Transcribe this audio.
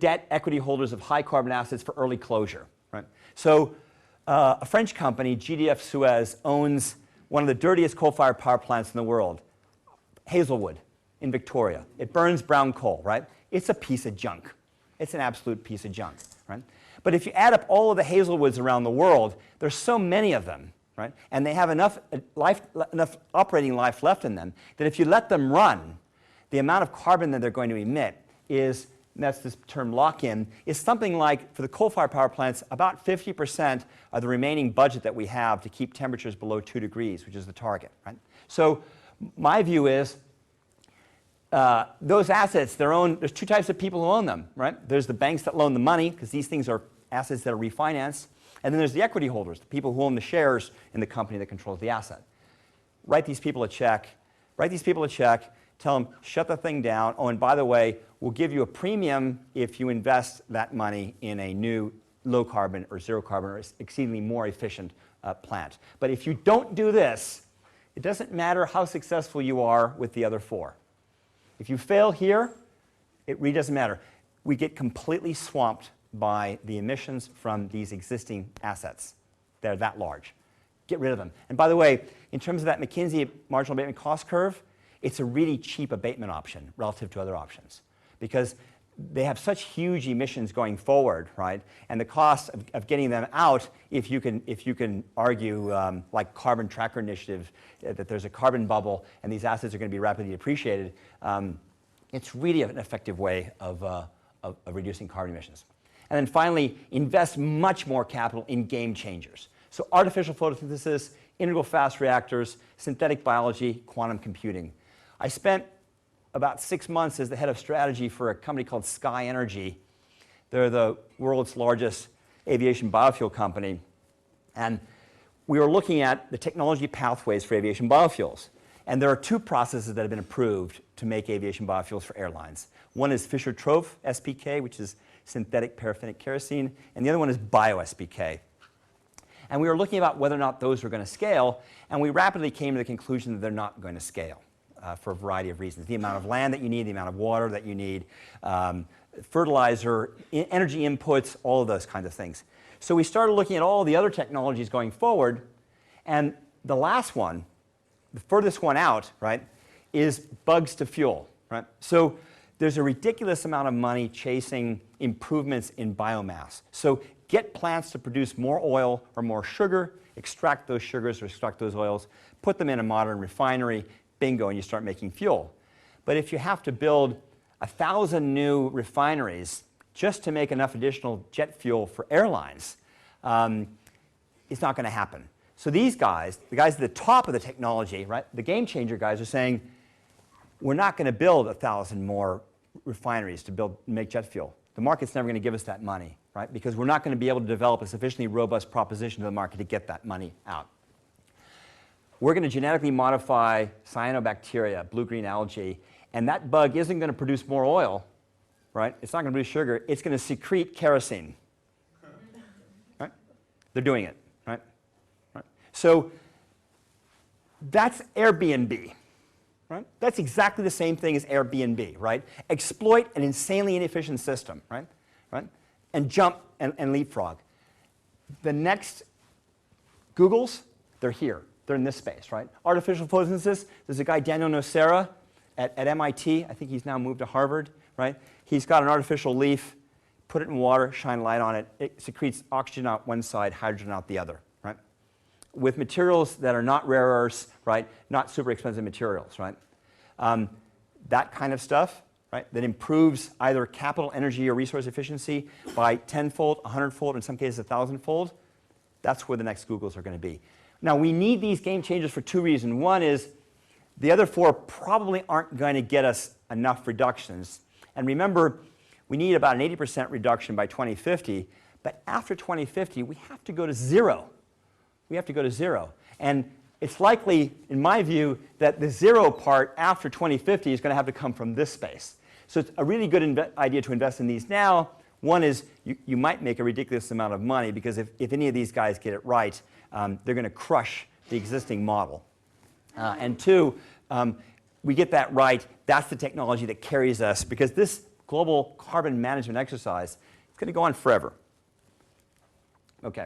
debt equity holders of high carbon assets for early closure. Right? So a French company, GDF Suez, owns one of the dirtiest coal-fired power plants in the world, Hazelwood in Victoria. It burns brown coal, right? It's a piece of junk. It's an absolute piece of junk, right? But if you add up all of the Hazelwoods around the world, there's so many of them, right? And they have enough operating life left in them that if you let them run, the amount of carbon that they're going to emit is, and that's this term lock-in, is something like, for the coal-fired power plants, about 50% of the remaining budget that we have to keep temperatures below 2 degrees, which is the target, right? So my view is those assets, there's two types of people who own them, right? There's the banks that loan the money, because these things are assets that are refinanced. And then there's the equity holders, the people who own the shares in the company that controls the asset. Write these people a check. Tell them, shut the thing down. Oh, and by the way, we'll give you a premium if you invest that money in a new low carbon or zero carbon or exceedingly more efficient plant. But if you don't do this, it doesn't matter how successful you are with the other four. If you fail here, it really doesn't matter. We get completely swamped by the emissions from these existing assets. They're that large. Get rid of them. And by the way, in terms of that McKinsey marginal abatement cost curve, it's a really cheap abatement option relative to other options because they have such huge emissions going forward, right? And the cost of getting them out, if you can argue, like Carbon Tracker Initiative, that there's a carbon bubble and these assets are going to be rapidly depreciated, it's really an effective way of reducing carbon emissions. And then finally, invest much more capital in game changers. So artificial photosynthesis, integral fast reactors, synthetic biology, quantum computing. I spent about 6 months as the head of strategy for a company called Sky Energy. They're the world's largest aviation biofuel company. And we were looking at the technology pathways for aviation biofuels. And there are two processes that have been approved to make aviation biofuels for airlines. One is Fischer-Tropsch SPK, which is synthetic paraffinic kerosene, and the other one is bio-SPK. And we were looking about whether or not those were going to scale, and we rapidly came to the conclusion that they're not going to scale for a variety of reasons. The amount of land that you need, the amount of water that you need, fertilizer, energy inputs, all of those kinds of things. So we started looking at all the other technologies going forward, and the last one, the furthest one out, right, is bugs to fuel, right? So there's a ridiculous amount of money chasing improvements in biomass. So get plants to produce more oil or more sugar, extract those sugars or extract those oils, put them in a modern refinery, bingo, and you start making fuel. But if you have to build 1,000 new refineries just to make enough additional jet fuel for airlines, it's not going to happen. So these guys, the guys at the top of the technology, right, the game changer guys are saying, we're not going to build 1,000 more refineries to make jet fuel. The market's never going to give us that money, right? Because we're not going to be able to develop a sufficiently robust proposition to the market to get that money out. We're going to genetically modify cyanobacteria, blue-green algae, and that bug isn't going to produce more oil, right? It's not going to produce sugar. It's going to secrete kerosene, right? They're doing it, right? So that's Airbnb. Right? That's exactly the same thing as Airbnb, right? Exploit an insanely inefficient system, right? And jump and leapfrog. The next Googles, they're here. They're in this space, right? Artificial photosynthesis, there's a guy, Daniel Nocera, at MIT. I think he's now moved to Harvard, right? He's got an artificial leaf, put it in water, shine light on it. It secretes oxygen out one side, hydrogen out the other, right? With materials that are not rare earths, right? Not super expensive materials, right? That kind of stuff, right? That improves either capital, energy, or resource efficiency by 10-fold, 100-fold, in some cases 1,000-fold. That's where the next Googles are going to be. Now, we need these game changers for two reasons. One is the other four probably aren't going to get us enough reductions. And remember, we need about an 80% reduction by 2050. But after 2050, we have to go to zero. We have to go to zero. And it's likely, in my view, that the zero part after 2050 is going to have to come from this space. So it's a really good idea to invest in these now. One is you might make a ridiculous amount of money because if any of these guys get it right, they're going to crush the existing model. And two, we get that right, that's the technology that carries us because this global carbon management exercise, it's going to go on forever. Okay.